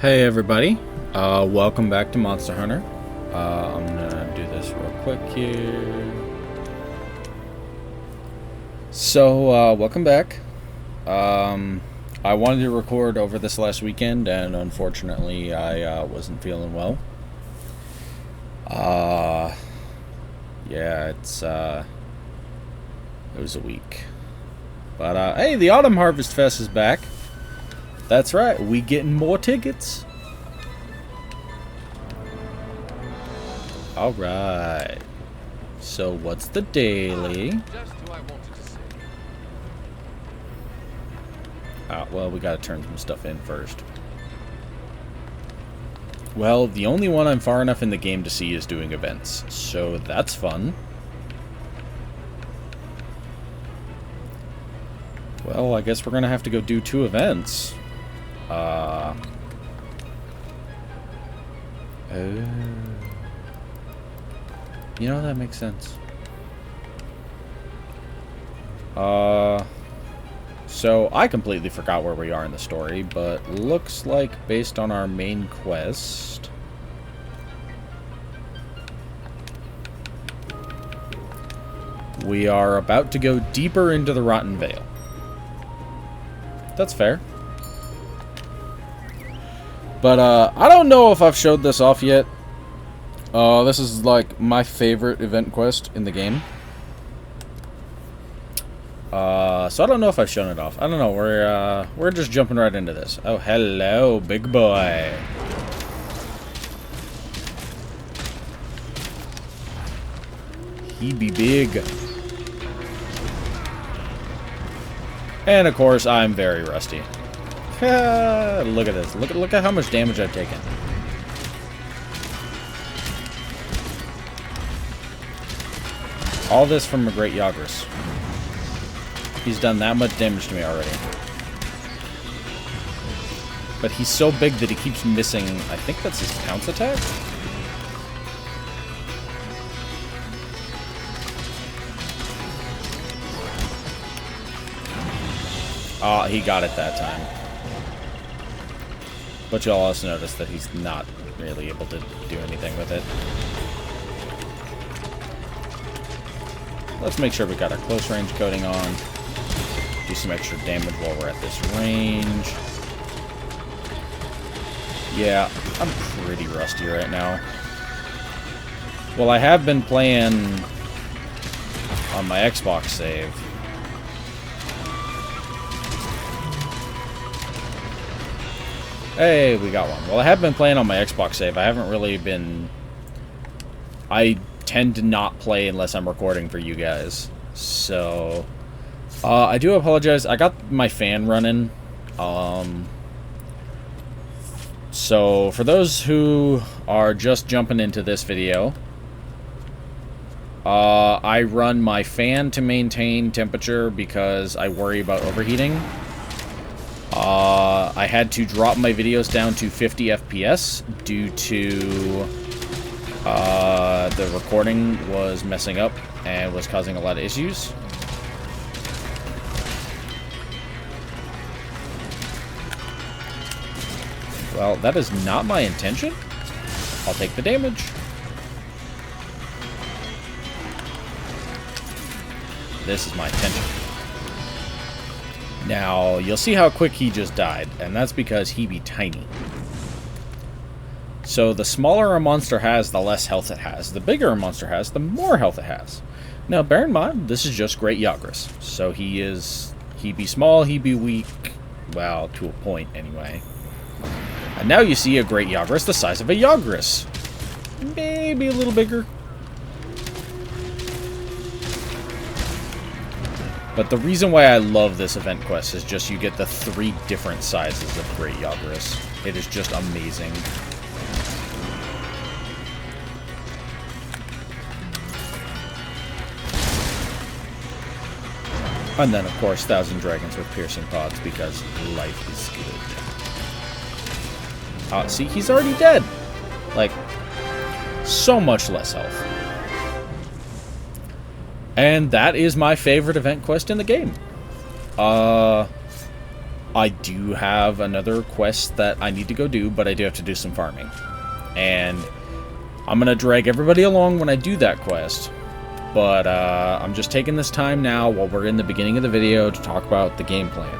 Hey everybody, welcome back to Monster Hunter. I'm gonna do this real quick here. So, welcome back. I wanted to record over this last weekend, and unfortunately I wasn't feeling well. Yeah, it was a week. But, hey, the Autumn Harvest Fest is back. That's right, we getting more tickets. Alright. So what's the daily? Well, we gotta turn some stuff in first. Well, the only one I'm far enough in the game to see is doing events, so that's fun. Well, I guess we're gonna have to go do 2 events. Oh. You know, that makes sense. So I completely forgot where we are in the story, but looks like based on our main quest, we are about to go deeper into the Rotten Vale. That's fair. But, I don't know if I've showed this off yet. This is, like, my favorite event quest in the game. So I don't know if I've shown it off. I don't know, we're just jumping right into this. Oh, hello, big boy. He be big. And, of course, I'm very rusty. Look at this. Look at how much damage I've taken. All this from a great Yagras. He's done that much damage to me already. But he's so big that he keeps missing. I think that's his pounce attack. Ah, he got it that time. But you'll also notice that he's not really able to do anything with it. Let's make sure we got our close range coating on. Do some extra damage while we're at this range. Yeah, I'm pretty rusty right now. Well, I have been playing on my Xbox save. Hey, we got one. Well, I have been playing on my Xbox save. I haven't really been... I tend to not play unless I'm recording for you guys. So, I do apologize. I got my fan running. So, for those who are just jumping into this video, I run my fan to maintain temperature because I worry about overheating. I had to drop my videos down to 50 FPS due to the recording was messing up and was causing a lot of issues. Well, that is not my intention. I'll take the damage. This is my intention. Now, you'll see how quick he just died, and that's because he be tiny. So the smaller a monster has, the less health it has. The bigger a monster has, the more health it has. Now, bear in mind, this is just great Yagras. So he be small, he be weak, well, to a point anyway. And now you see a great Yagras the size of a Yagras. Maybe a little bigger. But the reason why I love this event quest is just you get the 3 different sizes of great Yagras. It is just amazing. And then, of course, 1,000 dragons with piercing pods because life is good. See, he's already dead. Like, so much less health. And that is my favorite event quest in the game. I do have another quest that I need to go do, but I do have to do some farming. And I'm going to drag everybody along when I do that quest. But I'm just taking this time now while we're in the beginning of the video to talk about the game plan.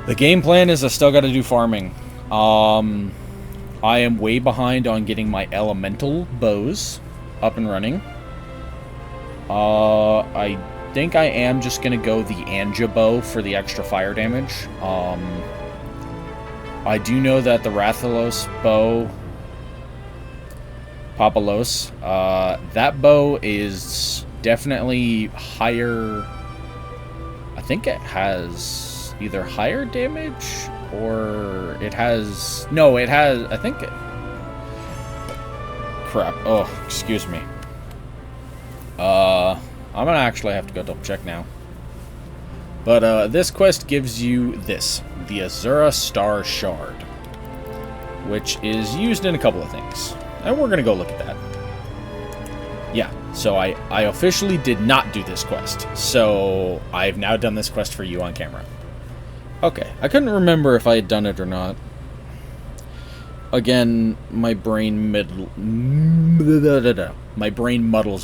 The game plan is I still got to do farming. I am way behind on getting my elemental bows up and running. I think I am just going to go the Anja bow for the extra fire damage. I do know that the Rathalos bow, Papalos, that bow is definitely higher. I think it has either higher damage or it has... No, it has... I think it... Crap. Oh, excuse me. I'm gonna actually have to go double check now. But this quest gives you this, the Azura Star Shard, which is used in a couple of things. And we're gonna go look at that. Yeah, so I officially did not do this quest. So I've now done this quest for you on camera. Okay, I couldn't remember if I had done it or not. Again, my brain muddles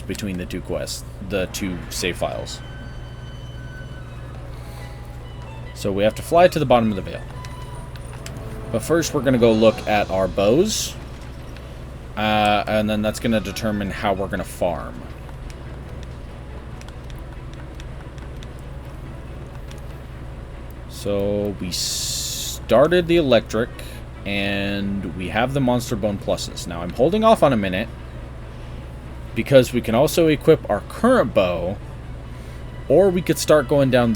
between the two quests, the two save files. So we have to fly to the bottom of the Vale. But first we're going to go look at our bows. And then that's going to determine how we're going to farm. So we started the electric, and we have the monster bone pluses. Now I'm holding off on a minute, because we can also equip our current bow, or we could start going down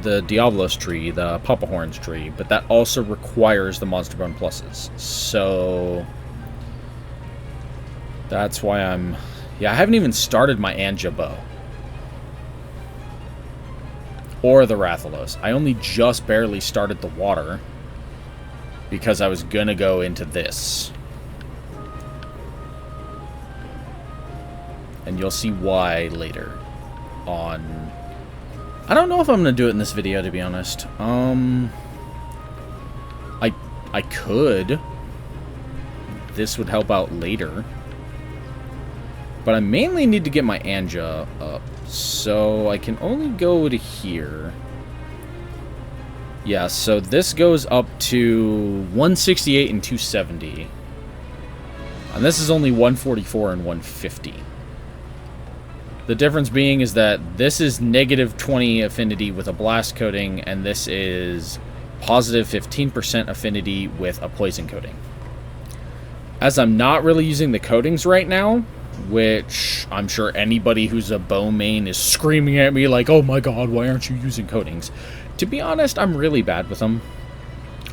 the Diablos tree, the Papa Horns tree, but that also requires the monster bone pluses. So that's why I haven't even started my Anja bow. Or the Rathalos. I only just barely started the water, because I was gonna go into this. And you'll see why later on. I don't know if I'm gonna do it in this video, to be honest. I could. This would help out later. But I mainly need to get my Anja up. So I can only go to here. Yeah, so this goes up to 168 and 270. And this is only 144 and 150. The difference being is that this is negative 20 affinity with a blast coating, and this is positive 15% affinity with a poison coating. As I'm not really using the coatings right now, which I'm sure anybody who's a bow main is screaming at me like, oh my god, why aren't you using coatings? To be honest, I'm really bad with them.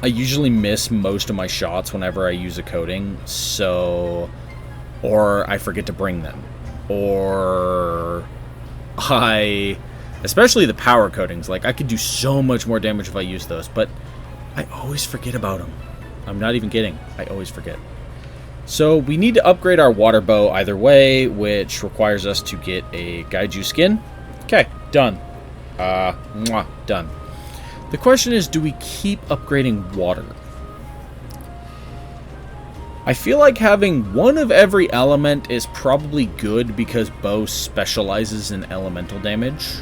I usually miss most of my shots whenever I use a coating, so... Or I forget to bring them. Or... Especially the power coatings, like, I could do so much more damage if I use those, but I always forget about them. I'm not even kidding. I always forget. So we need to upgrade our water bow either way, which requires us to get a Gaiju skin. Okay, done. Done. The question is, do we keep upgrading water? I feel like having one of every element is probably good because bow specializes in elemental damage.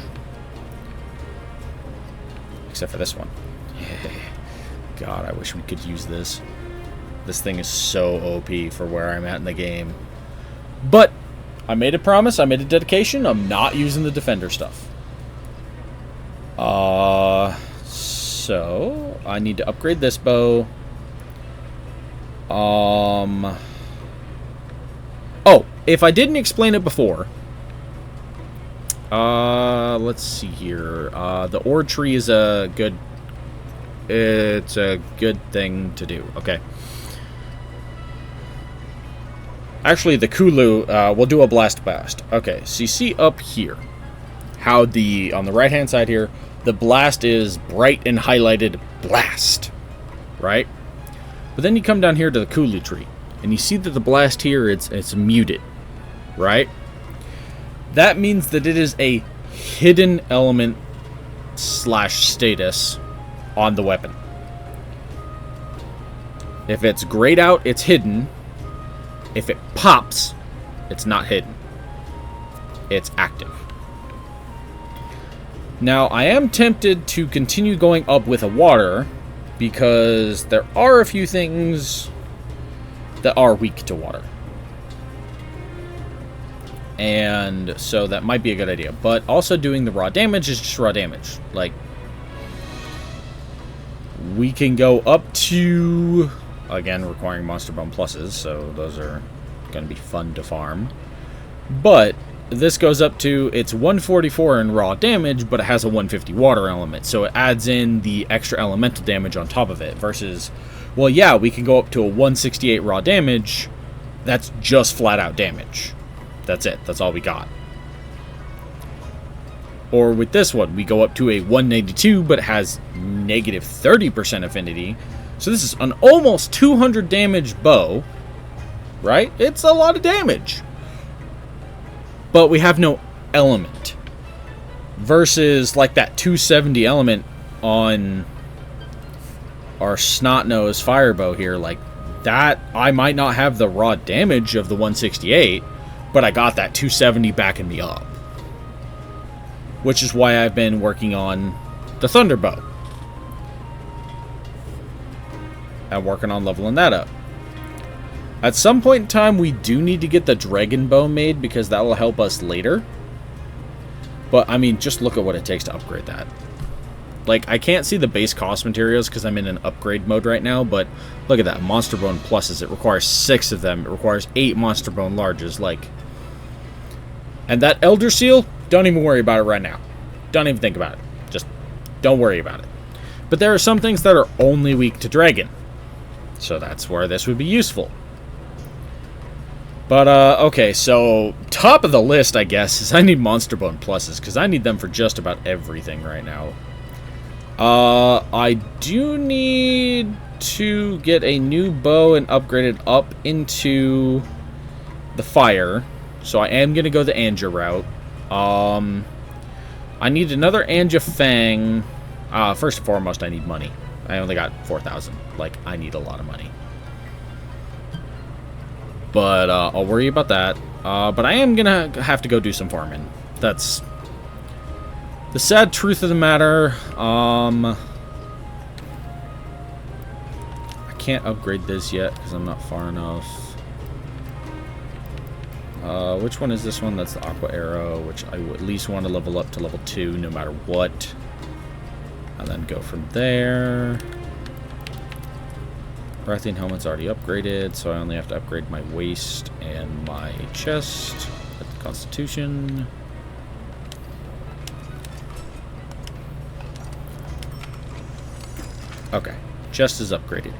Except for this one. God, I wish we could use this. This thing is so OP for where I'm at in the game. But I made a promise, I made a dedication, I'm not using the defender stuff. So I need to upgrade this bow. Oh, if I didn't explain it before, let's see here. The ore tree is it's a good thing to do. Okay. Actually, the Kulu, we'll do a blast. Okay, so you see up here how on the right-hand side here, the blast is bright and highlighted blast, right? But then you come down here to the Kulu tree, and you see that the blast here, it's muted, right? That means that it is a hidden element / status on the weapon. If it's grayed out, it's hidden. If it pops, it's not hidden. It's active. Now, I am tempted to continue going up with a water because there are a few things that are weak to water. And so that might be a good idea. But also doing the raw damage is just raw damage. Like, we can go up to, again, requiring Monster Bone pluses, so those are going to be fun to farm. But this goes up to, it's 144 in raw damage, but it has a 150 water element, so it adds in the extra elemental damage on top of it, versus, well, yeah, we can go up to a 168 raw damage. That's just flat out damage. That's it. That's all we got. Or with this one, we go up to a 192, but it has negative 30% affinity. So this is an almost 200 damage bow, right? It's a lot of damage. But we have no element. Versus like that 270 element on our snot-nosed fire bow here. Like that, I might not have the raw damage of the 168, but I got that 270 backing me up. Which is why I've been working on the Thunder Bow. I'm working on leveling that up. At some point in time, we do need to get the Dragon Bow made because that will help us later. But, I mean, just look at what it takes to upgrade that. Like, I can't see the base cost materials because I'm in an upgrade mode right now, but look at that. Monster Bone pluses. It requires 6 of them. It requires 8 Monster Bone larges. Like, and that Elder Seal, don't even worry about it right now. Don't even think about it. Just don't worry about it. But there are some things that are only weak to Dragon. So that's where this would be useful. But, okay, so top of the list, I guess, is I need Monster Bone pluses, because I need them for just about everything right now. I do need to get a new bow and upgrade it up into the fire. So I am going to go the Anja route. I need another Anja Fang. First and foremost, I need money. I only got 4,000. Like, I need a lot of money. But, I'll worry about that. But I am going to have to go do some farming. That's the sad truth of the matter. I can't upgrade this yet because I'm not far enough. Which one is this one? That's the Aqua Arrow, which I at least want to level up to level 2 no matter what. And then go from there. Rathian Helmet's already upgraded, so I only have to upgrade my waist and my chest at the Constitution. Okay, chest is upgraded.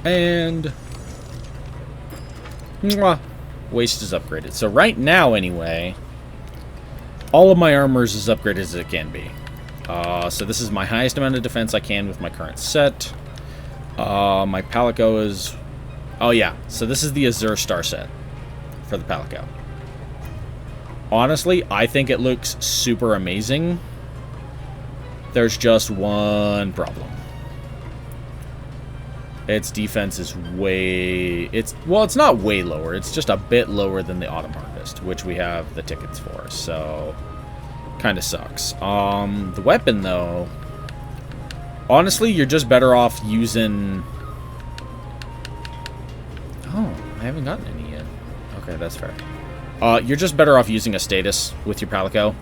And waist is upgraded. So right now, anyway, all of my armor is as upgraded as it can be. So this is my highest amount of defense I can with my current set. My Palico is... Oh yeah, so this is the Azure Star set for the Palico. Honestly, I think it looks super amazing. There's just one problem. Its defense is way... Well, it's not way lower. It's just a bit lower than the Autumn Harvest, which we have the tickets for, so... kind of sucks. The weapon, though... honestly, you're just better off using... Oh, I haven't gotten any yet. Okay, that's fair. You're just better off using a status with your Palico.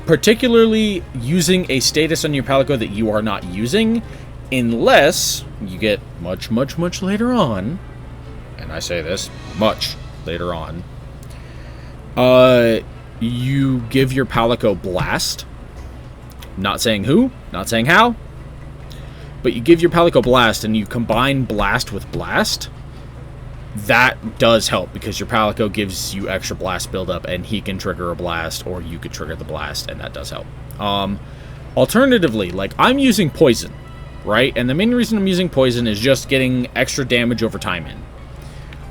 Particularly using a status on your Palico that you are not using... unless you get much, much, much later on, and I say this, much later on, you give your Palico Blast. Not saying who, not saying how, but you give your Palico Blast and you combine Blast with Blast. That does help because your Palico gives you extra Blast buildup and he can trigger a Blast or you could trigger the Blast, and that does help. Alternatively, like, I'm using Poison. Right? And the main reason I'm using Poison is just getting extra damage over time in.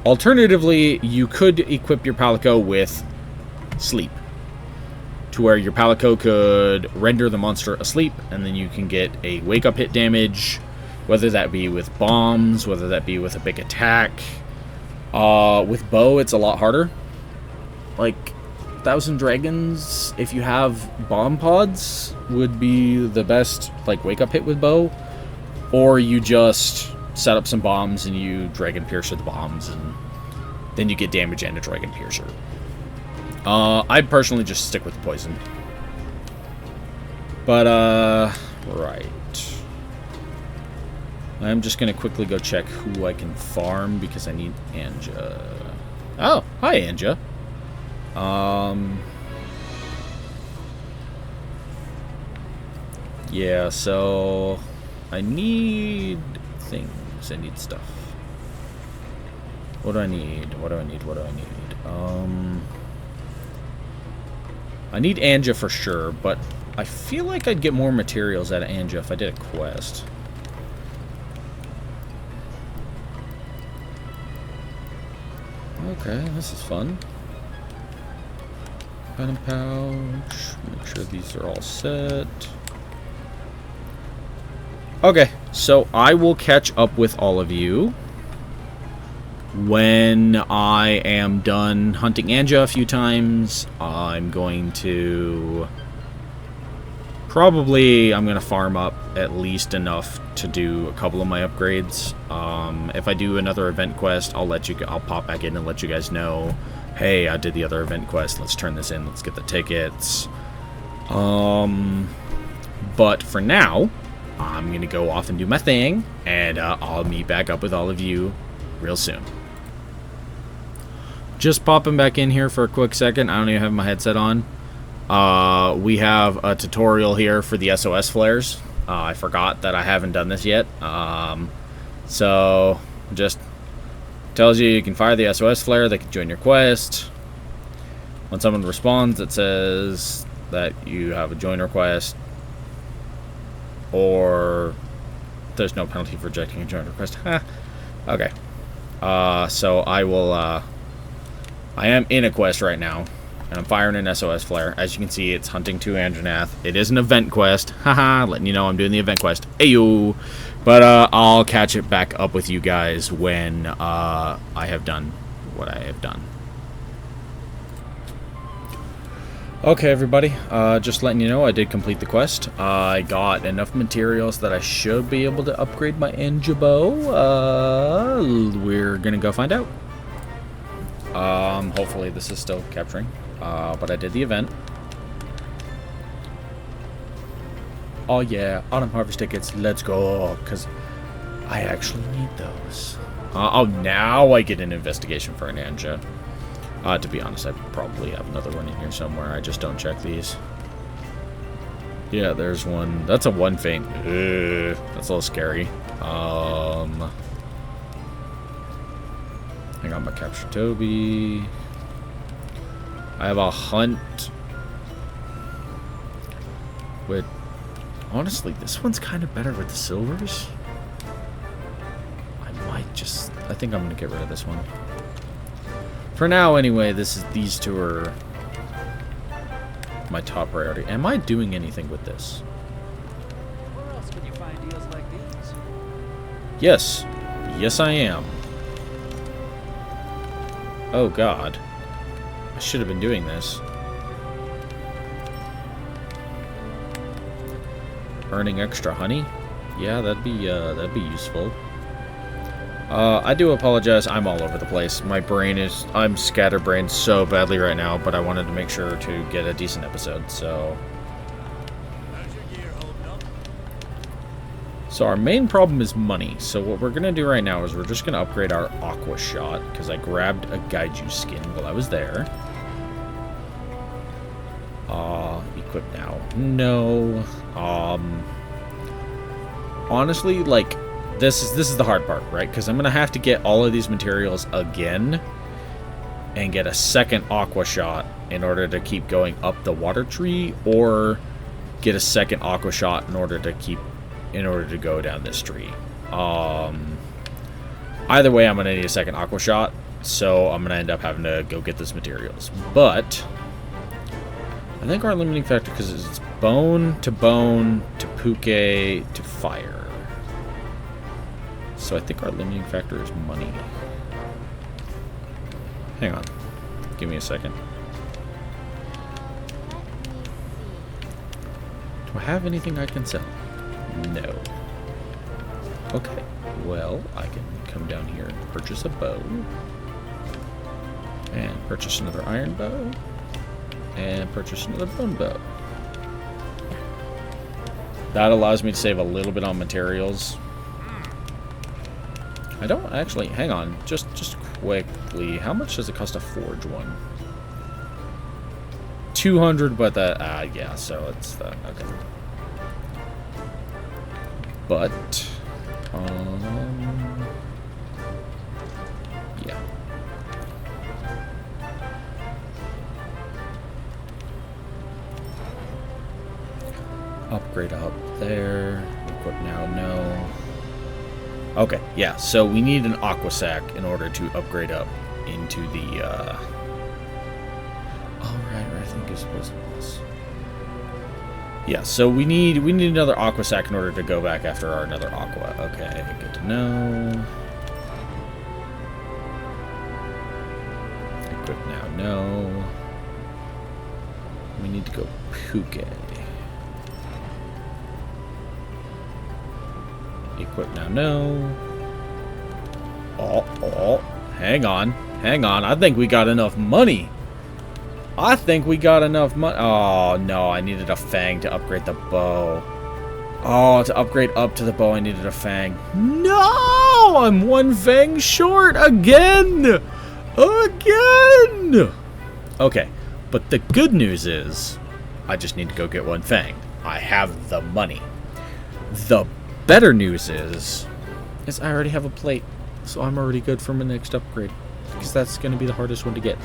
Alternatively, you could equip your Palico with sleep, to where your Palico could render the monster asleep, and then you can get a wake-up hit damage, whether that be with bombs, whether that be with a big attack. With bow, it's a lot harder. Like, Thousand Dragons, if you have bomb pods, would be the best, like, wake-up hit with bow. Or you just set up some bombs and you Dragon Piercer the bombs, and then you get damage and a Dragon Piercer. I'd personally just stick with the poison. But, right. I'm just going to quickly go check who I can farm because I need Anja. Oh, hi, Anja. Yeah, so I need things. I need stuff. What do I need? What do I need? What do I need? I need Anja for sure, but I feel like I'd get more materials out of Anja if I did a quest. Okay, this is fun. Pen and pouch. Make sure these are all set. Okay, so I will catch up with all of you when I am done hunting Anja a few times. I'm going to farm up at least enough to do a couple of my upgrades. If I do another event quest, I'll pop back in and let you guys know, hey, I did the other event quest, let's turn this in, let's get the tickets. But for now, I'm gonna go off and do my thing, and I'll meet back up with all of you real soon. Just popping back in here for a quick second. I don't even have my headset on. We have a tutorial here for the SOS flares. I forgot that I haven't done this yet. So just tells you can fire the SOS flare, they can join your quest. When someone responds, it says that you have a join request, or there's no penalty for rejecting a join request. Okay. So I will, I am in a quest right now, and I'm firing an SOS flare. As you can see, it's hunting 2 Andronath. It is an event quest. Haha, letting you know I'm doing the event quest. Ayo! But I'll catch it back up with you guys when I have done what I have done. Okay, everybody. Just letting you know, I did complete the quest. I got enough materials that I should be able to upgrade my Anja bow. We're gonna go find out. Hopefully this is still capturing. But I did the event. Oh yeah, autumn harvest tickets, let's go, because I actually need those. Oh, now I get an investigation for an Anja. To be honest, I probably have another one in here somewhere, I just don't check these. Yeah, there's one. That's a one feint. Ugh, that's a little scary. I got my capture Toby. I have a hunt with... Honestly, this one's kind of better with the silvers. I think I'm going to get rid of this one. For now, anyway, these two are my top priority. Am I doing anything with this? Where else can you find deals like these? Yes. Yes, I am. Oh, God. I should have been doing this. Earning extra honey? Yeah, that'd be useful. I do apologize, I'm all over the place. I'm scatterbrained so badly right now, but I wanted to make sure to get a decent episode, so... So our main problem is money, so what we're gonna do right now is we're just gonna upgrade our Aqua Shot, because I grabbed a Gaiju skin while I was there. Equip now. No. Honestly, like... This is the hard part, right? Because I'm going to have to get all of these materials again and get a second Aqua Shot in order to keep going up the water tree, or get a second Aqua Shot in order to go down this tree. Either way, I'm going to need a second Aqua Shot, so I'm going to end up having to go get those materials. But think our limiting factor, because it's bone to puke to fire. So I think our limiting factor is money. Hang on. Give me a second. Do I have anything I can sell? No. Okay. Well, I can come down here and purchase a bow. And purchase another iron bow. And purchase another bone bow. That allows me to save a little bit on materials. I don't actually... Hang on. Just quickly. How much does it cost to forge one? 200, but that... yeah, so it's... okay. But... yeah. Upgrade up there. Equip now, no. Okay, yeah, so we need an aqua sac in order to upgrade up into the, oh, right, I think it's supposed to be this. Yeah, so we need another aqua sac in order to go back after our another aqua. Okay, good to know. Equip now, no. We need to go puke. Equip now, no. Oh, hang on. I think we got enough money. Oh, no, I needed a fang to upgrade the bow. Oh, to upgrade up to the bow, I needed a fang. No! I'm one fang short again! Okay, but the good news is, I just need to go get one fang. I have the money. The better news is I already have a plate, so I'm already good for my next upgrade, because that's going to be the hardest one to get.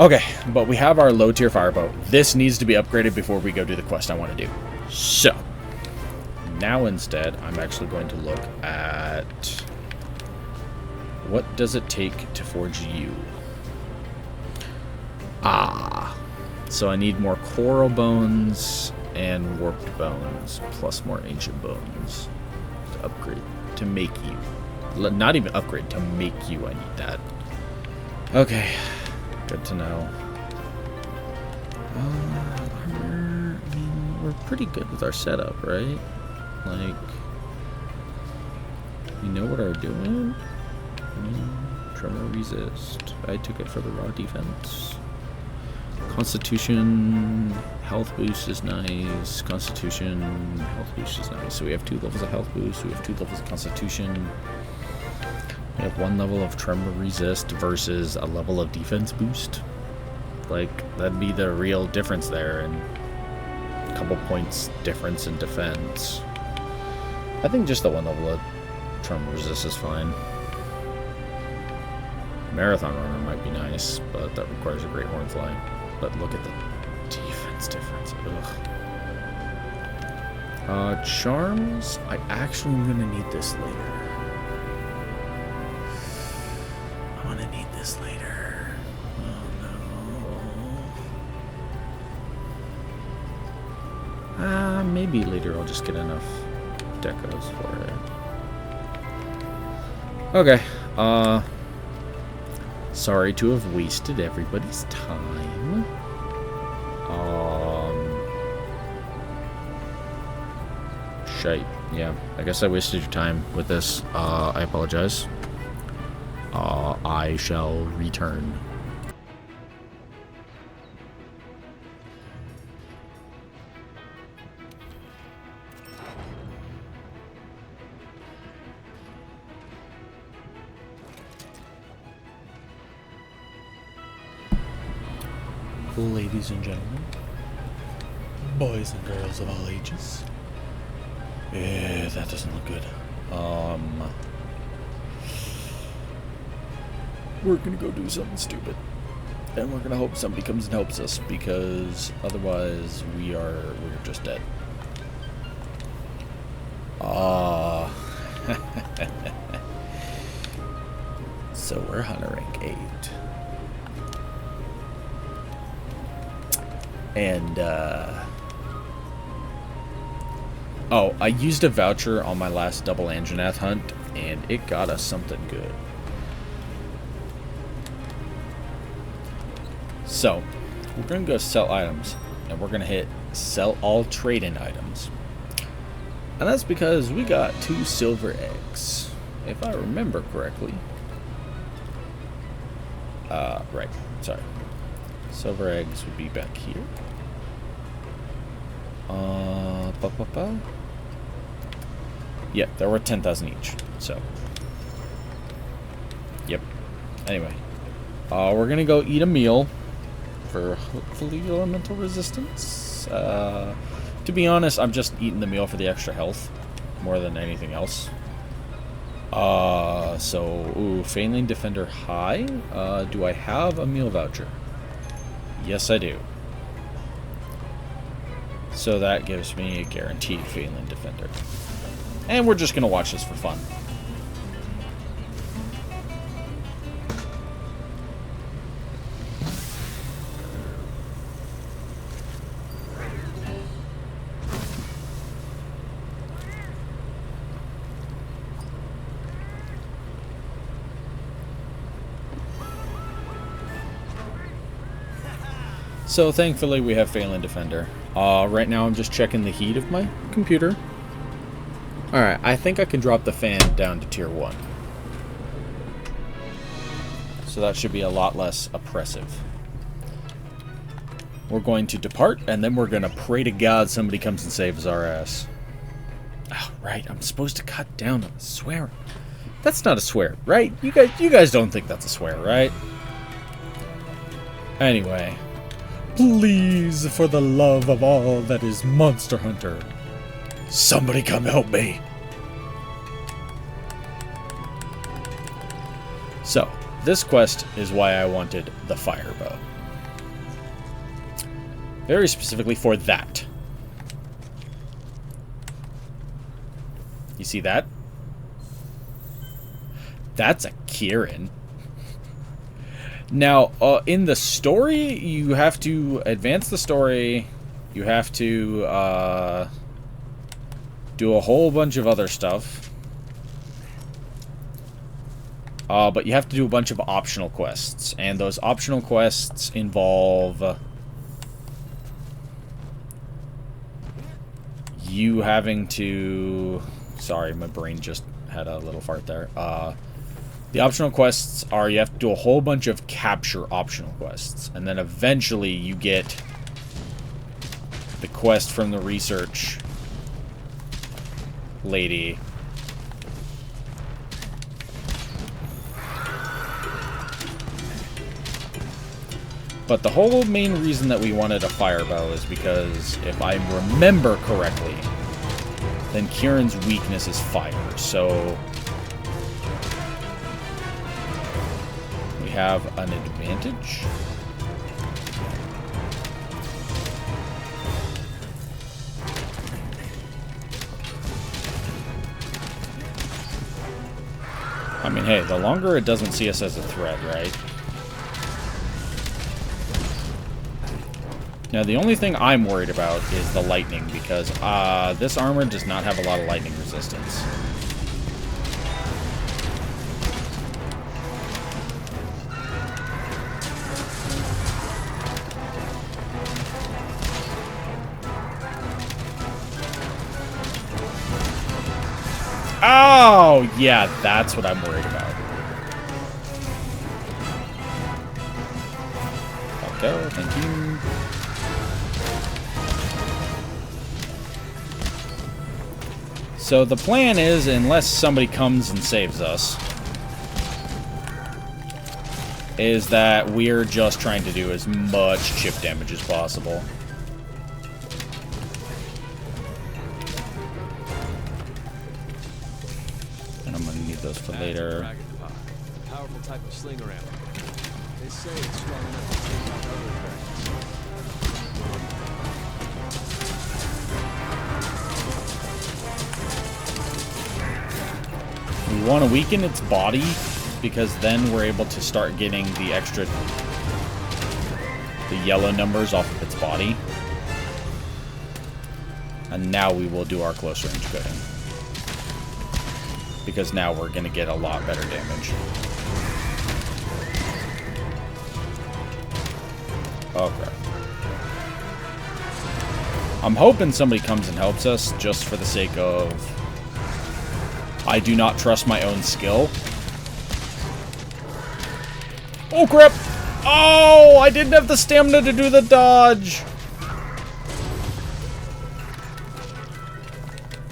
Okay, but we have our low tier firebow. This needs to be upgraded before we go do the quest I want to do. So, now instead, I'm actually going to look at what does it take to forge you. So I need more coral bones and warped bones, plus more ancient bones to upgrade, to make you. Not even upgrade, to make you, I need that. Okay, good to know. Armor, I mean, we're pretty good with our setup, right? Like, we know what we're doing. Tremor resist. I took it for the raw defense. Constitution health boost is nice. Constitution health boost is nice. So we have 2 levels of health boost. We have 2 levels of Constitution. We have 1 level of tremor resist versus a level of defense boost. Like, that'd be the real difference there, and a couple points difference in defense. I think just the 1 level of tremor resist is fine. Marathon runner might be nice, but that requires a great horn fly. But look at the defense difference. Ugh. Charms, I actually am gonna need this later. I'm gonna need this later. Oh no. Maybe later I'll just get enough decos for it. Okay. Sorry to have wasted everybody's time. Shite. Yeah, I guess I wasted your time with this. I apologize. I shall return. Ladies and gentlemen, boys and girls of all ages. Yeah, that doesn't look good. We're gonna go do something stupid. And we're gonna hope somebody comes and helps us, because otherwise we're just dead. So we're hunter rank 8. And, oh, I used a voucher on my last double Anjanath hunt, and it got us something good. So, we're going to go sell items, and we're going to hit sell all trade-in items. And that's because we got 2 silver eggs, if I remember correctly. Right, sorry. Silver eggs would be back here. Yeah, there were 10,000 each, so. Yep. Anyway. We're gonna go eat a meal for hopefully elemental resistance. To be honest, I'm just eating the meal for the extra health more than anything else. Ooh, Failing Defender high. Do I have a meal voucher? Yes, I do. So that gives me a guaranteed Failing Defender. And we're just gonna watch this for fun. So thankfully we have Phelan Defender. Right now I'm just checking the heat of my computer. Alright, I think I can drop the fan down to tier 1. So that should be a lot less oppressive. We're going to depart, and then we're going to pray to God somebody comes and saves our ass. Oh, right, I'm supposed to cut down on the swearing. That's not a swear, right? You guys don't think that's a swear, right? Anyway. Please, for the love of all that is Monster Hunter, somebody come help me. So, this quest is why I wanted the fire bow. Very specifically for that. You see that? That's a Kieran. Now, in the story, you have to advance the story. You have to do a whole bunch of other stuff. But you have to do a bunch of optional quests. And those optional quests involve you having to... Sorry, my brain just had a little fart there. The optional quests are you have to do a whole bunch of capture optional quests. And then eventually you get the quest from the research lady. But the whole main reason that we wanted a fire bow is because, if I remember correctly, then Kieran's weakness is fire. So we have an advantage. I mean, hey, the longer it doesn't see us as a threat, right? Now, the only thing I'm worried about is the lightning, because this armor does not have a lot of lightning resistance. Oh, yeah, that's what I'm worried about. Okay, thank you. So the plan is, unless somebody comes and saves us, is that we're just trying to do as much chip damage as possible. And I'm gonna need those for later. Powerful type of sling around. They say it's strong enough to take out other dragons. We want to weaken its body, because then we're able to start getting the extra, the yellow numbers off of its body. And now we will do our close range cutting. Because now we're going to get a lot better damage. Okay. I'm hoping somebody comes and helps us just for the sake of... I do not trust my own skill. Oh, crap! Oh, I didn't have the stamina to do the dodge!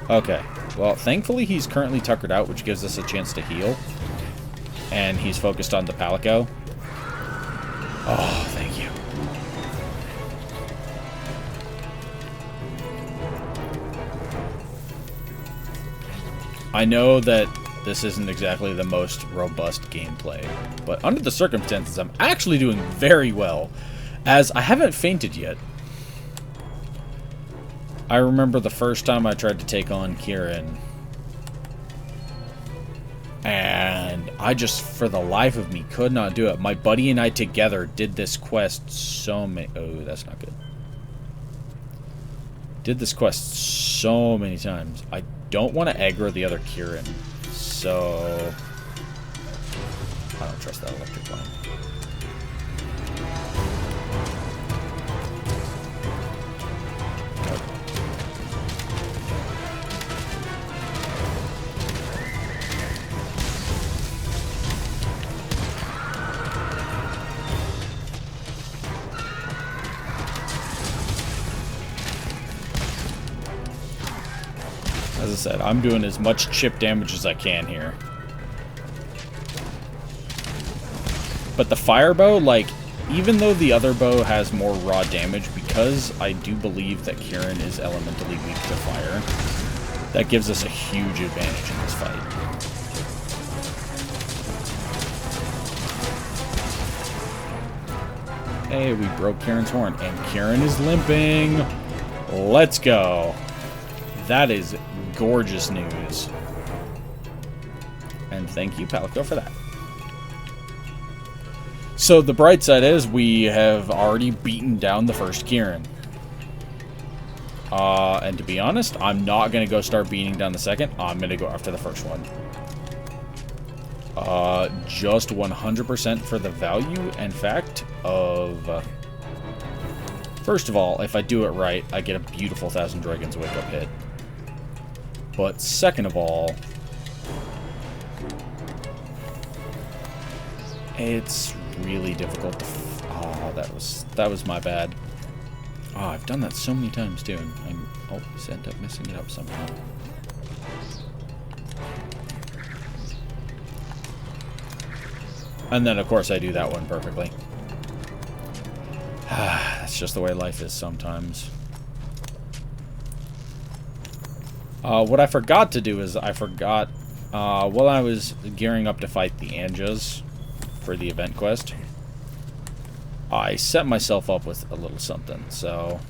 Okay. Well, thankfully he's currently tuckered out, which gives us a chance to heal. And he's focused on the Palico. Oh, thank you. I know that this isn't exactly the most robust gameplay, but under the circumstances, I'm actually doing very well, as I haven't fainted yet. I remember the first time I tried to take on Kieran, and I just, for the life of me, could not do it. My buddy and I together did this quest so many... Oh, that's not good. Did this quest so many times. I don't want to aggro the other Kieran, so... I don't trust that electric line. As I said, I'm doing as much chip damage as I can here. But the fire bow, like, even though the other bow has more raw damage, because I do believe that Kieran is elementally weak to fire, that gives us a huge advantage in this fight. Hey, we broke Kieran's horn, and Kieran is limping. Let's go. That is gorgeous news. And thank you, Palico, for that. So the bright side is we have already beaten down the first Kieran. And to be honest, I'm not going to go start beating down the second. I'm going to go after the first one. Just 100% for the value and fact of... First of all, if I do it right, I get a beautiful Thousand Dragons wake-up hit. But second of all, it's really difficult to... Oh, that was my bad. Oh, I've done that so many times too, and I always end up messing it up somehow. And then, of course, I do that one perfectly. That's just the way life is sometimes. What I forgot to do is while I was gearing up to fight the Anjas for the event quest, I set myself up with a little something, so...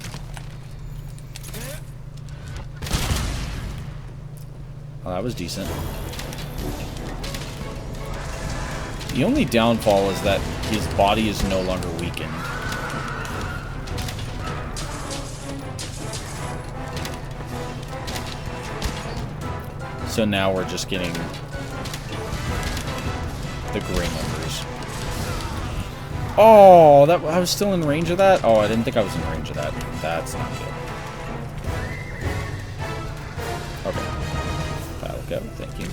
Well, that was decent. The only downfall is that his body is no longer weakened. So now we're just getting the gray numbers. Oh, I was still in range of that? Oh, I didn't think I was in range of that. That's not good. Okay. That'll go. Thank you.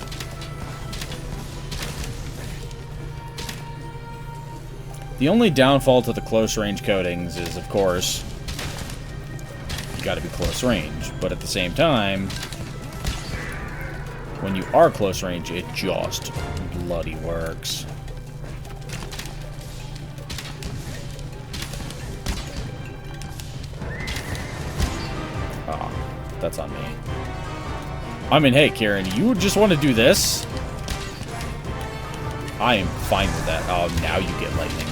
The only downfall to the close range coatings is, of course, you gotta be close range. But at the same time, when you are close range, it just bloody works. Ah, that's on me. I mean, hey, Kieran, you just want to do this? I am fine with that. Oh, now you get lightning.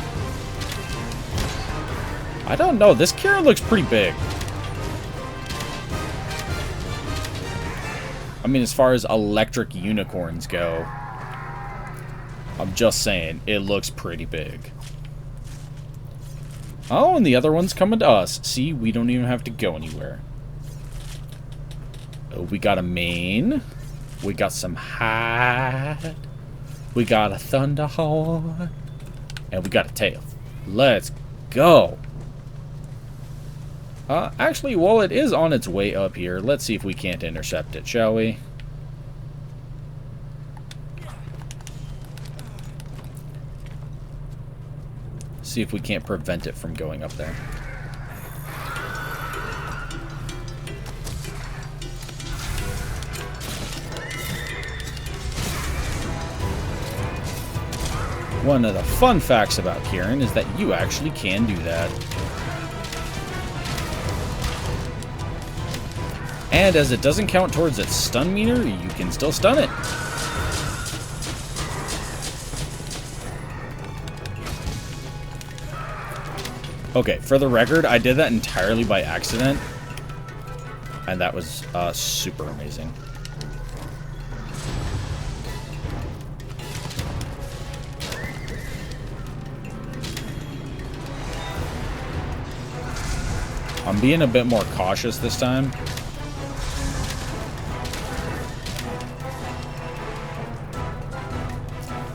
I don't know. This Kieran looks pretty big. I mean, as far as electric unicorns go, I'm just saying, it looks pretty big. Oh, and the other one's coming to us. See, we don't even have to go anywhere. We got a mane. We got some hide. We got a thunderhorn. And we got a tail. Let's go. Actually, while it is on its way up here, let's see if we can't intercept it, shall we? See if we can't prevent it from going up there. One of the fun facts about Kieran is that you actually can do that. And as it doesn't count towards its stun meter, you can still stun it. Okay, for the record, I did that entirely by accident. And that was super amazing. I'm being a bit more cautious this time.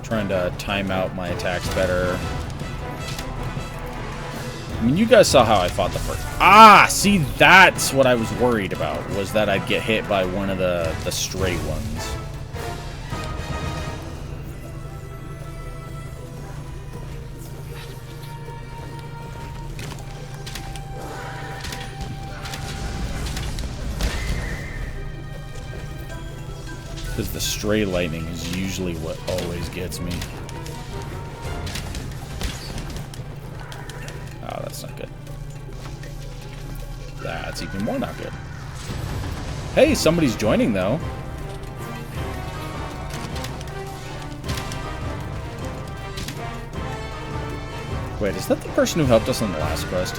Trying to time out my attacks better. I mean, you guys saw how I fought the first. Ah, see, that's what I was worried about, was that I'd get hit by one of the stray ones. Because the stray lightning is usually what always gets me. Oh, that's not good. That's even more not good. Hey, somebody's joining, though. Wait, is that the person who helped us on the last quest?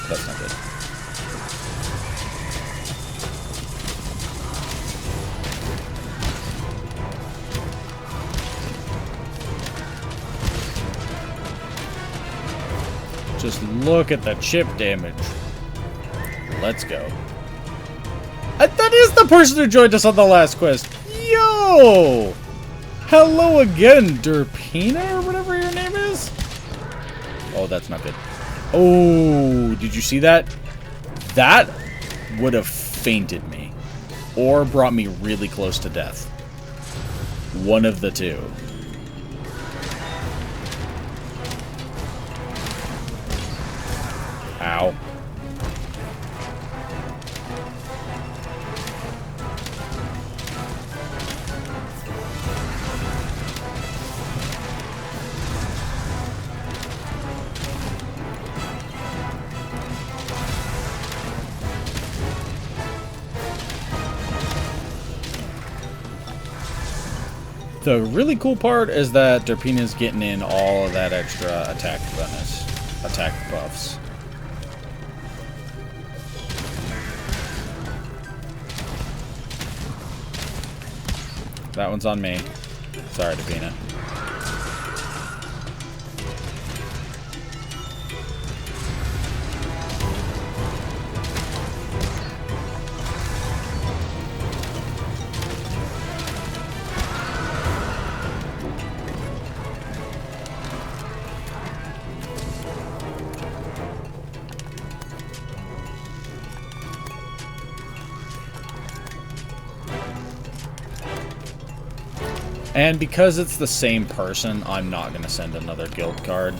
That's not good. Just look at the chip damage. Let's go. That is the person who joined us on the last quest. Yo! Hello again, Derpina, or whatever your name is. Oh, that's not good. Oh, did you see that? That would have fainted me. Or brought me really close to death. One of the two. Ow. The really cool part is that Derpina's getting in all of that extra attack bonus, attack buffs. That one's on me. Sorry, Derpina. And because it's the same person, I'm not going to send another guild card.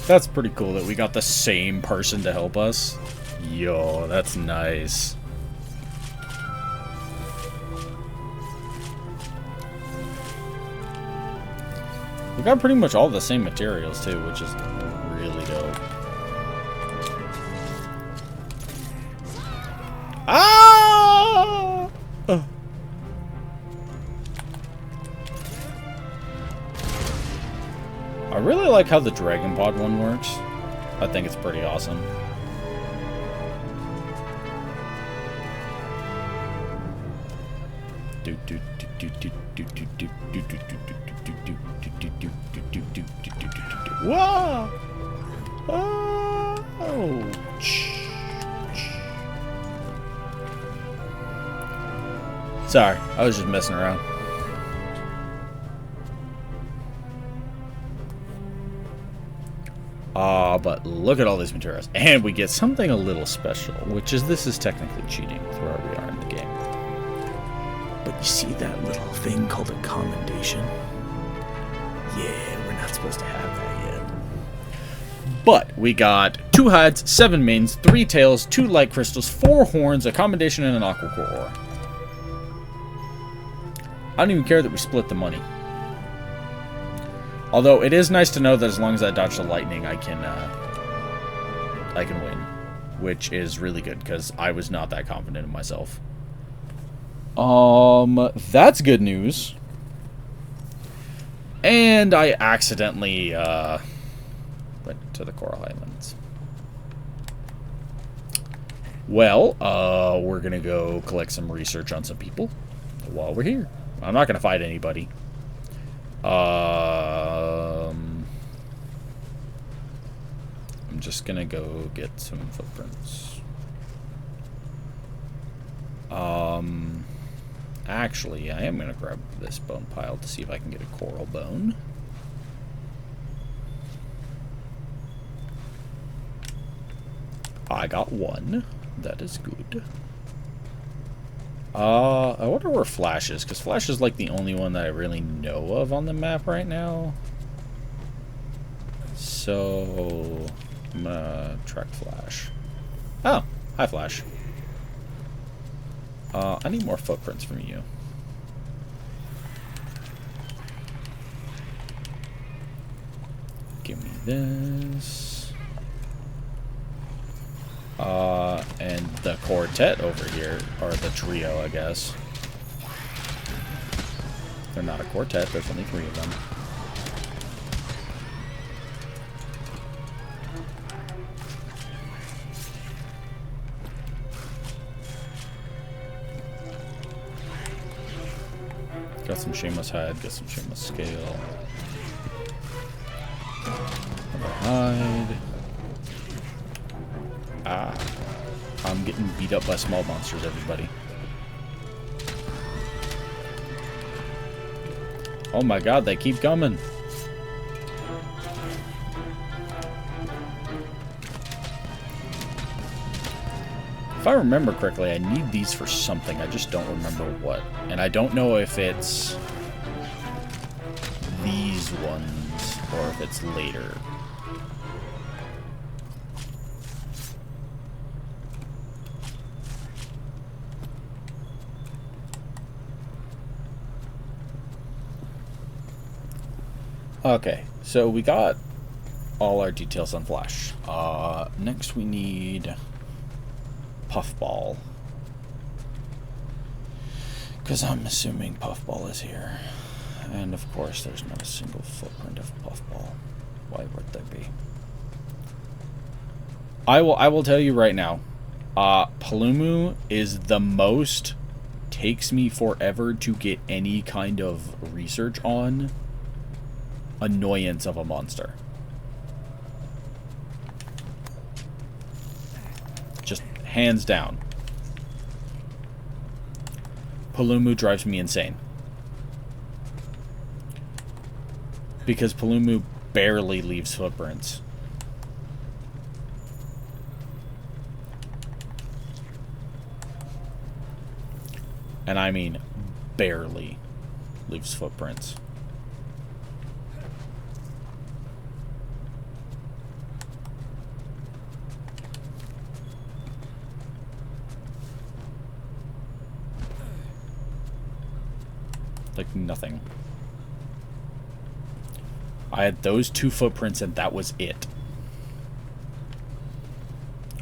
That's pretty cool that we got the same person to help us. Yo, that's nice. We got pretty much all the same materials too, which is really dope. Ah! I really like how the Dragon Pod one works. I think it's pretty awesome. Whoa! Oh! Sorry, I was just messing around. But look at all these materials. And we get something a little special, which is this is technically cheating with where we are in the game. But you see that little thing called a commendation? Yeah, we're not supposed to have that yet. But we got 2 hides, 7 mains, 3 tails, 2 light crystals, 4 horns, a commendation, and an aqua core ore. I don't even care that we split the money. Although it is nice to know that as long as I dodge the lightning, I can win, which is really good because I was not that confident in myself. That's good news. And I accidentally went to the Coral Islands. Well, we're gonna go collect some research on some people while we're here. I'm not gonna fight anybody. I'm just gonna go get some footprints. Actually, I am gonna grab this bone pile to see if I can get a coral bone. I got 1. That is good. I wonder where Flash is, because Flash is like the only one that I really know of on the map right now. So, I'm gonna track Flash. Oh, hi Flash. I need more footprints from you. Give me this. And the quartet over here, or the trio, I guess. They're not a quartet, there's only 3 of them. Got some shameless hide, got some shameless scale. Another hide. Ah. I'm getting beat up by small monsters, everybody. Oh my god, they keep coming. If I remember correctly, I need these for something. I just don't remember what. And I don't know if it's these ones or if it's later. Okay, so we got all our details on Flash. Next we need Puffball. Because I'm assuming Puffball is here. And of course there's not a single footprint of Puffball. Why would there be? I will tell you right now. Palumu is the most takes me forever to get any kind of research on annoyance of a monster. Just hands down. Palumu drives me insane. Because Palumu barely leaves footprints. And I mean barely leaves footprints. Like, nothing. I had those 2 footprints, and that was it.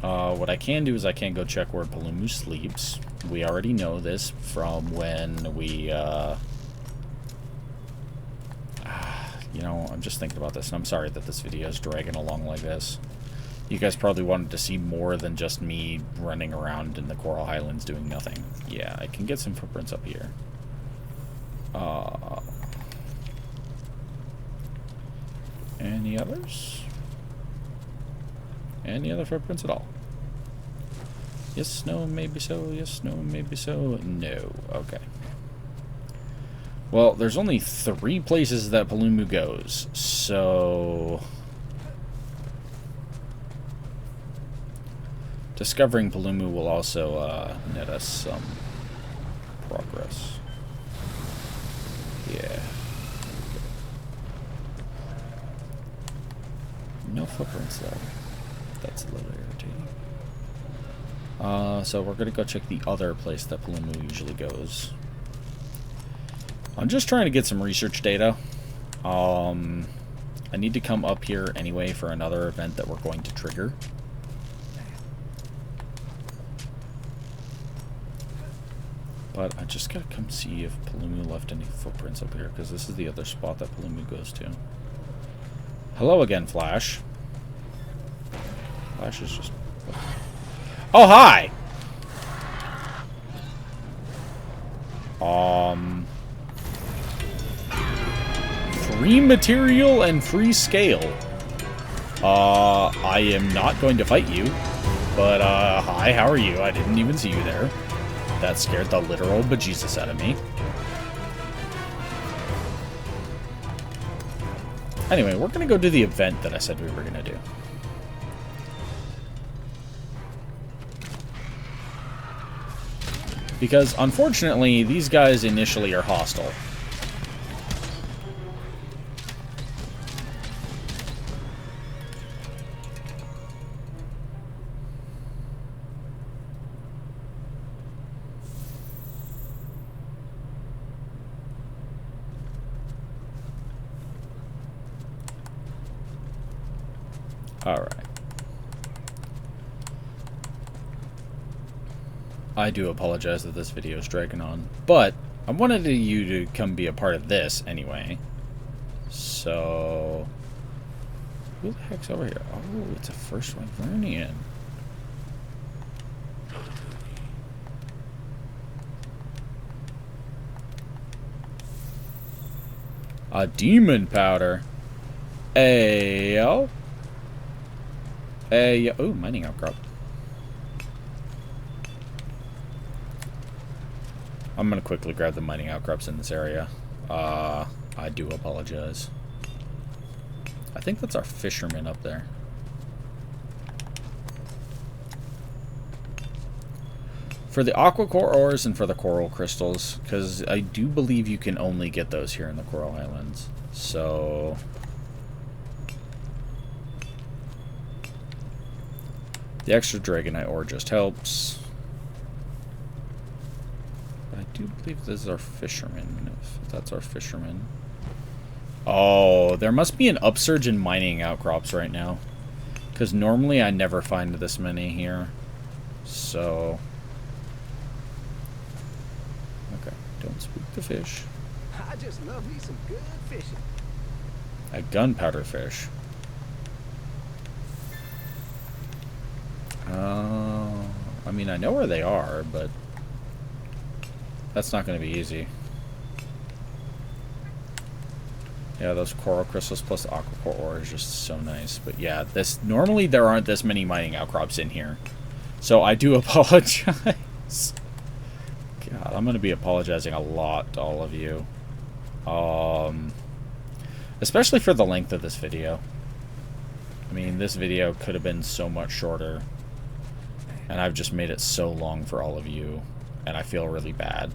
What I can do is I can go check where Palumu sleeps. We already know this from when we, you know, I'm just thinking about this, and I'm sorry that this video is dragging along like this. You guys probably wanted to see more than just me running around in the Coral Highlands doing nothing. Yeah, I can get some footprints up here. Any others? Any other footprints at all? Yes, no, maybe so. Yes, no, maybe so. No. Okay. Well, there's only 3 places that Palumu goes, so... discovering Palumu will also net us some progress. Yeah. No footprints, though. That's a little irritating. So we're going to go check the other place that Palumu usually goes. I'm just trying to get some research data. I need to come up here anyway for another event that we're going to trigger. But I just gotta come see if Palumu left any footprints up here, because this is the other spot that Palumu goes to. Hello again, Flash. Flash is just... oh, hi! Free material and free scale. I am not going to fight you, but, hi, how are you? I didn't even see you there. That scared the literal bejesus out of me. Anyway, we're gonna go do the event that I said we were gonna do. Because, unfortunately, these guys initially are hostile. Alright. I do apologize that this video is dragging on, but I wanted you to come be a part of this anyway. So... who the heck's over here? Oh, it's a first Wyvernian. A demon powder. Ayo. Ayo. Ooh, mining outcrop. I'm gonna quickly grab the mining outcrops in this area. I do apologize. I think that's our fisherman up there. For the aqua core ores and for the coral crystals, because I do believe you can only get those here in the Coral Highlands. So... the extra dragonite ore just helps. But I do believe this is our fisherman, if that's our fisherman. Oh, there must be an upsurge in mining outcrops right now. Because normally I never find this many here. So... okay, don't spook the fish. I just love me some good fishing. A gunpowder fish. I mean, I know where they are, but that's not going to be easy. Yeah, those coral crystals plus the aquacore ore is just so nice. But yeah, this normally there aren't this many mining outcrops in here, so I do apologize. God, I'm going to be apologizing a lot to all of you, especially for the length of this video. I mean, this video could have been so much shorter. And I've just made it so long for all of you. And I feel really bad.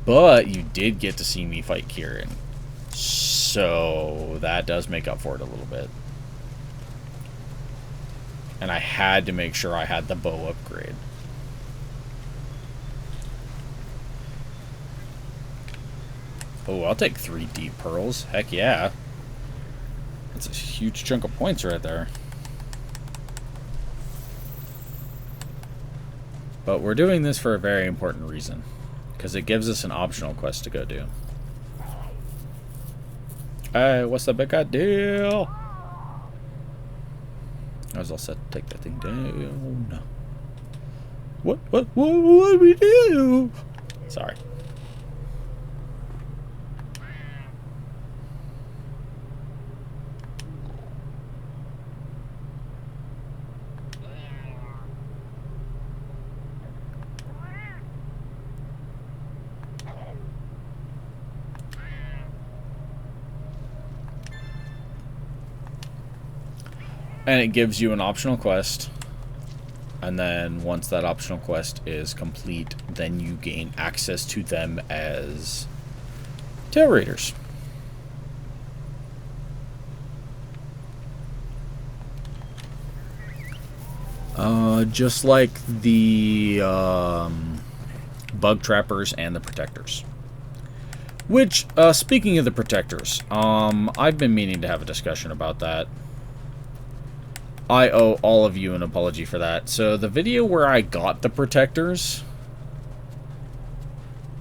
But you did get to see me fight Kieran. So that does make up for it a little bit. And I had to make sure I had the bow upgrade. Oh, I'll take 3 deep pearls. Heck yeah. That's a huge chunk of points right there. But we're doing this for a very important reason. Because it gives us an optional quest to go do. Hey, what's the big deal? I was all set to take that thing down. What do we do? Sorry. And it gives you an optional quest. And then once that optional quest is complete, then you gain access to them as tail raiders. Just like the bug trappers and the protectors. Which, speaking of the protectors, I've been meaning to have a discussion about that. I owe all of you an apology for that. So the video where I got the protectors,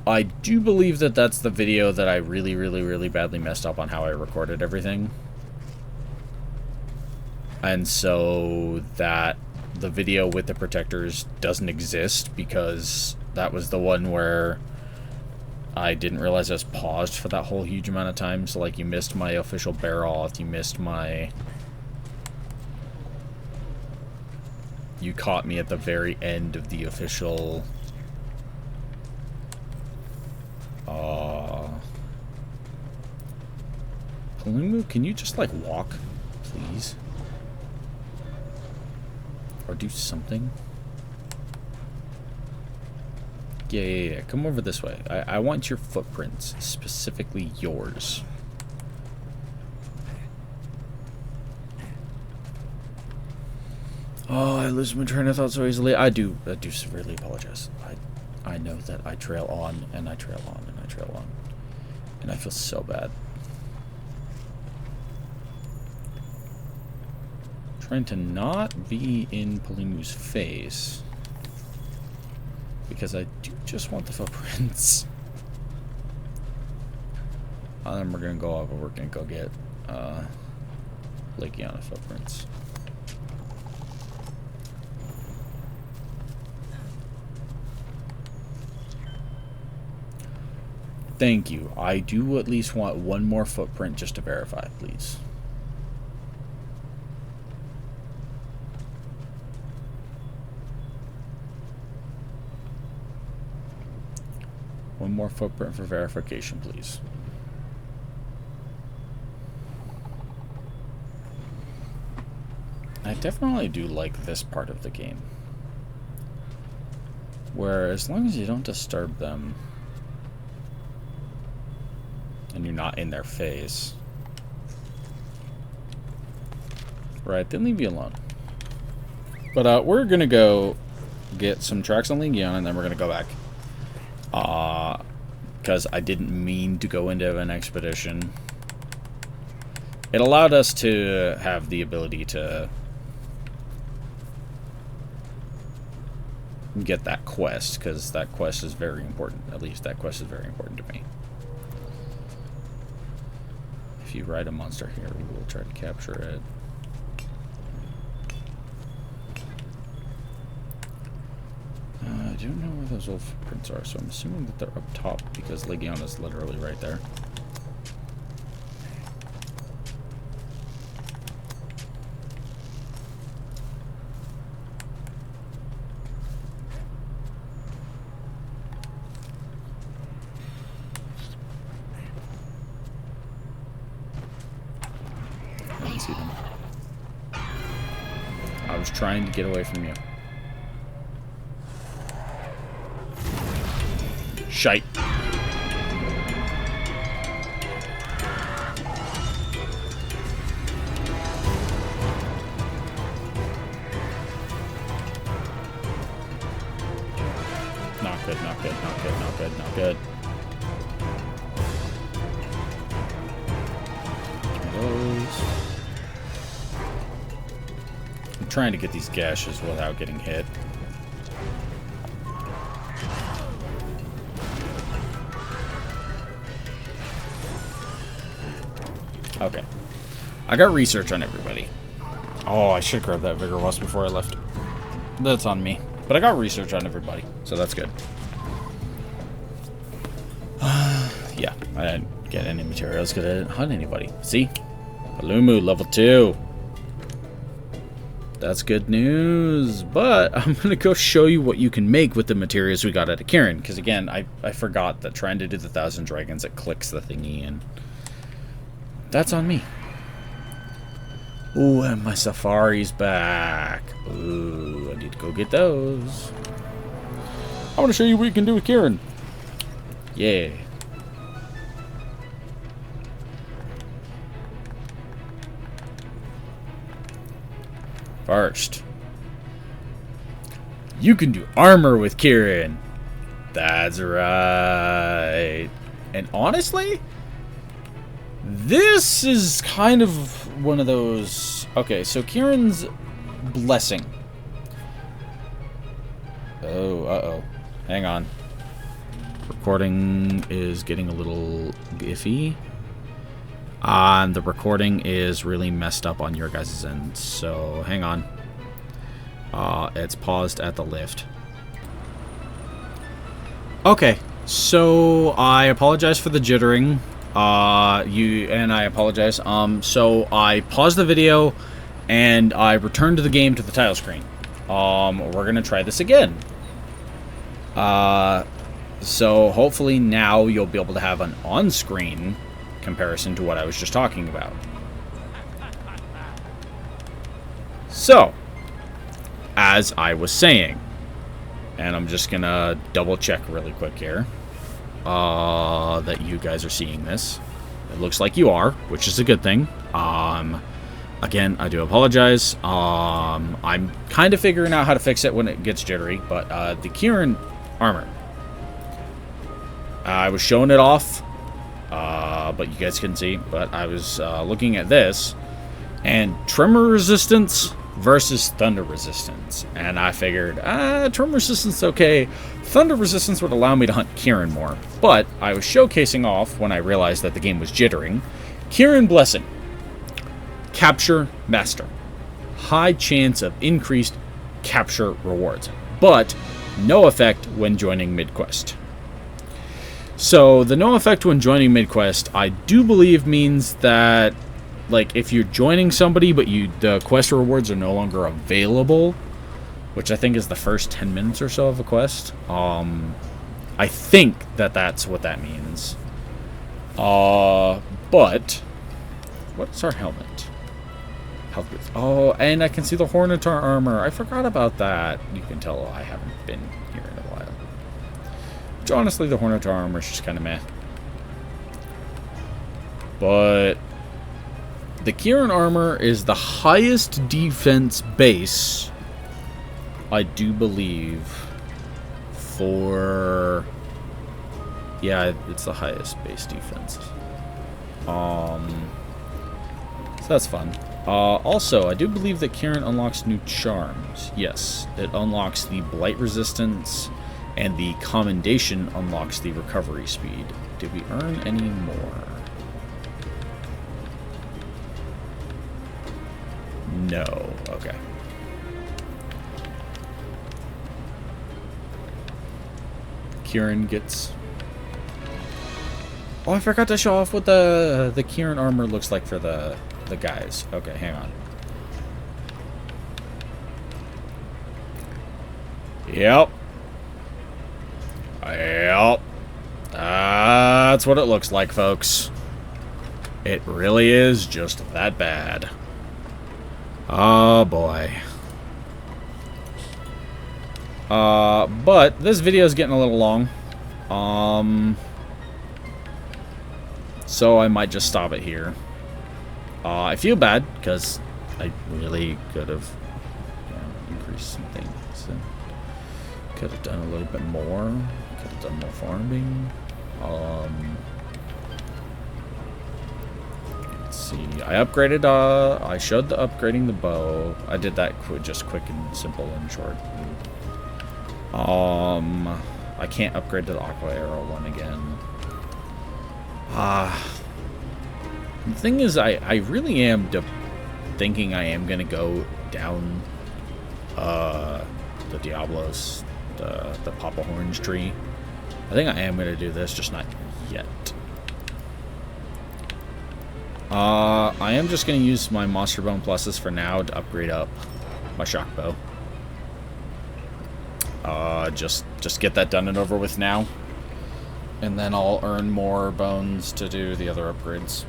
I do believe that that's the video that I really badly messed up on how I recorded everything. And so that the video with the protectors doesn't exist because that was the one where I didn't realize I was paused for that whole huge amount of time. So like you missed my official bear off, you missed my... You caught me at the very end of the official... Palumu, can you just, like, walk, please? Or do something? Yeah. Come over this way. I want your footprints, specifically yours. Oh, I lose my train of thought so easily. I do severely apologize. I know that I trail on, and I trail on, and I trail on. And I feel so bad. Trying to not be in Palumu's face. Because I do just want the footprints. And then we're gonna go off and we're gonna go get Legiana footprints. Thank you. I do at least want one more footprint just to verify, please. One more footprint for verification, please. I definitely do like this part of the game. Where as long as you don't disturb them and you're not in their face, right, then leave you alone. But we're gonna go get some tracks on Legion and then we're gonna go back. Because I didn't mean to go into an expedition. It allowed us to have the ability to get that quest, because that quest is very important. At least that quest is very important to me. If you ride a monster here, we will try to capture it. I don't know where those old footprints are, so I'm assuming that they're up top because Legion is literally right there. I didn't see them. I was trying to get away from you. Shite. Not good, not good, not good, not good, not good. those. I'm trying to get these gashes without getting hit. Okay. I got research on everybody. Oh, I should grab that Vigor Wasp before I left. That's on me. But I got research on everybody, so that's good. Yeah, I didn't get any materials because I didn't hunt anybody. See? Palumu, level 2. That's good news. But I'm going to go show you what you can make with the materials we got out of Kieran. Because again, I forgot that trying to do the 1,000 Dragons, it clicks the thingy and that's on me. Ooh, and my Safari's back. Ooh, I need to go get those. I want to show you what you can do with Kieran. Yeah. First, you can do armor with Kieran. That's right. And honestly, this is kind of one of those... Okay, so Kieran's blessing. Oh, uh-oh. Hang on. Recording is getting a little iffy. And the recording is really messed up on your guys' end. So, hang on. It's paused at the lift. Okay, so I apologize for the jittering. I apologize. So I paused the video and I returned to the game to the title screen. We're gonna try this again. So hopefully now you'll be able to have an on-screen comparison to what I was just talking about. So, as I was saying, and I'm just gonna double check really quick here. That you guys are seeing this. It looks like you are, which is a good thing. Again, I do apologize. I'm kind of figuring out how to fix it when it gets jittery, but the Kieran armor. I was showing it off, but you guys couldn't see, but I was looking at this, and tremor resistance versus thunder resistance, and I figured, tremor resistance okay. Thunder resistance would allow me to hunt Kieran more, but I was showcasing off when I realized that the game was jittering. Kieran Blessing. Capture Master. High chance of increased capture rewards, but no effect when joining mid-quest. So, the no effect when joining mid-quest, I do believe means that, like, if you're joining somebody, but the quest rewards are no longer available, which I think is the first 10 minutes or so of a quest. I think that that's what that means. But what's our helmet? Health boots. Oh, and I can see the Hornitar armor. I forgot about that. You can tell I haven't been here in a while. Which honestly, the Hornitar armor is just kind of meh. But the Kieran armor is the highest defense base, I do believe, for... Yeah, it's the highest base defense. So that's fun. Also, I do believe that Kieran unlocks new charms. Yes, it unlocks the blight resistance, and the commendation unlocks the recovery speed. Did we earn any more? No. Okay. Kieran gets... Oh, I forgot to show off what the Kieran armor looks like for the guys. Okay, hang on. Yep. Yep. That's what it looks like, folks. It really is just that bad. Oh, boy. But this video is getting a little long. So I might just stop it here. I feel bad because I really could have increased some things. Could have done a little bit more. Could have done more farming. Let's see. I upgraded, I showed the upgrading the bow. I did that just quick and simple and short. I can't upgrade to the Aqua Arrow one again. The thing is, I really am thinking I am gonna go down, the Diablos, the Papa Orange tree. I think I am gonna do this, just not yet. I am just going to use my Monster Bone Pluses for now to upgrade up my Shock Bow. Just get that done and over with now. And then I'll earn more bones to do the other upgrades.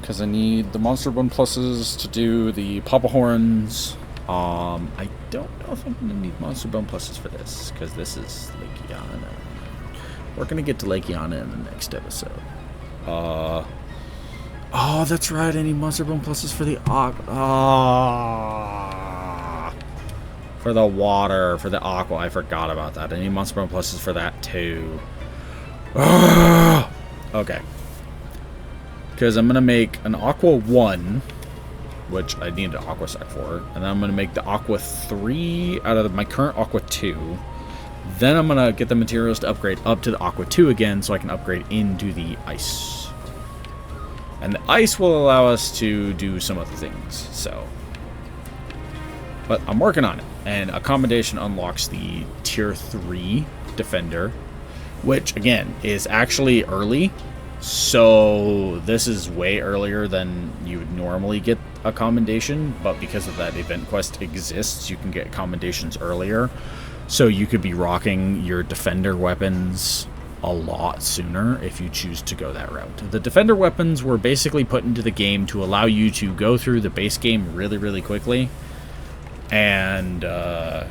Because I need the Monster Bone Pluses to do the Papa Horns. I don't know if I'm going to need Monster Bone Pluses for this, because this is Lake Yana. We're going to get to Lake Yana in the next episode. Oh, that's right. I need Monster Bone Pluses for the for the water, for the Aqua. I forgot about that. I need Monster Bone Pluses for that too. Okay. Because I'm gonna make an Aqua 1, which I need an Aqua Sac for, and then I'm gonna make the Aqua 3 out of my current Aqua 2. Then I'm going to get the materials to upgrade up to the Aqua 2 again so I can upgrade into the Ice. And the Ice will allow us to do some other things, so. But I'm working on it. And Accommodation unlocks the Tier 3 Defender, which, again, is actually early. So this is way earlier than you would normally get a commendation. But because of that event quest exists, you can get commendations earlier. So you could be rocking your Defender weapons a lot sooner if you choose to go that route. The Defender weapons were basically put into the game to allow you to go through the base game really, really quickly and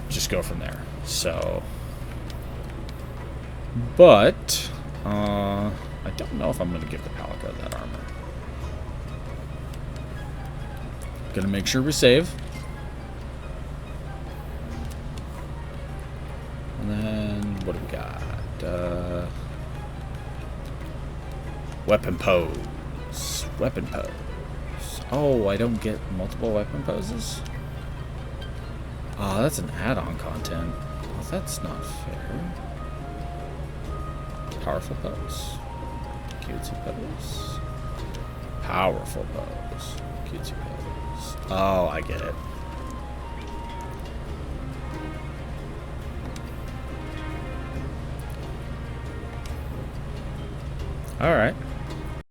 just go from there. So, but I don't know if I'm going to give the Palico that armor. Gonna make sure we save. And then, what do we got? Weapon pose. Weapon pose. Oh, I don't get multiple weapon poses? Oh, that's an add-on content. Well, that's not fair. Powerful pose. Cutesy pose. Powerful pose. Cutesy pose. Oh, I get it. Alright.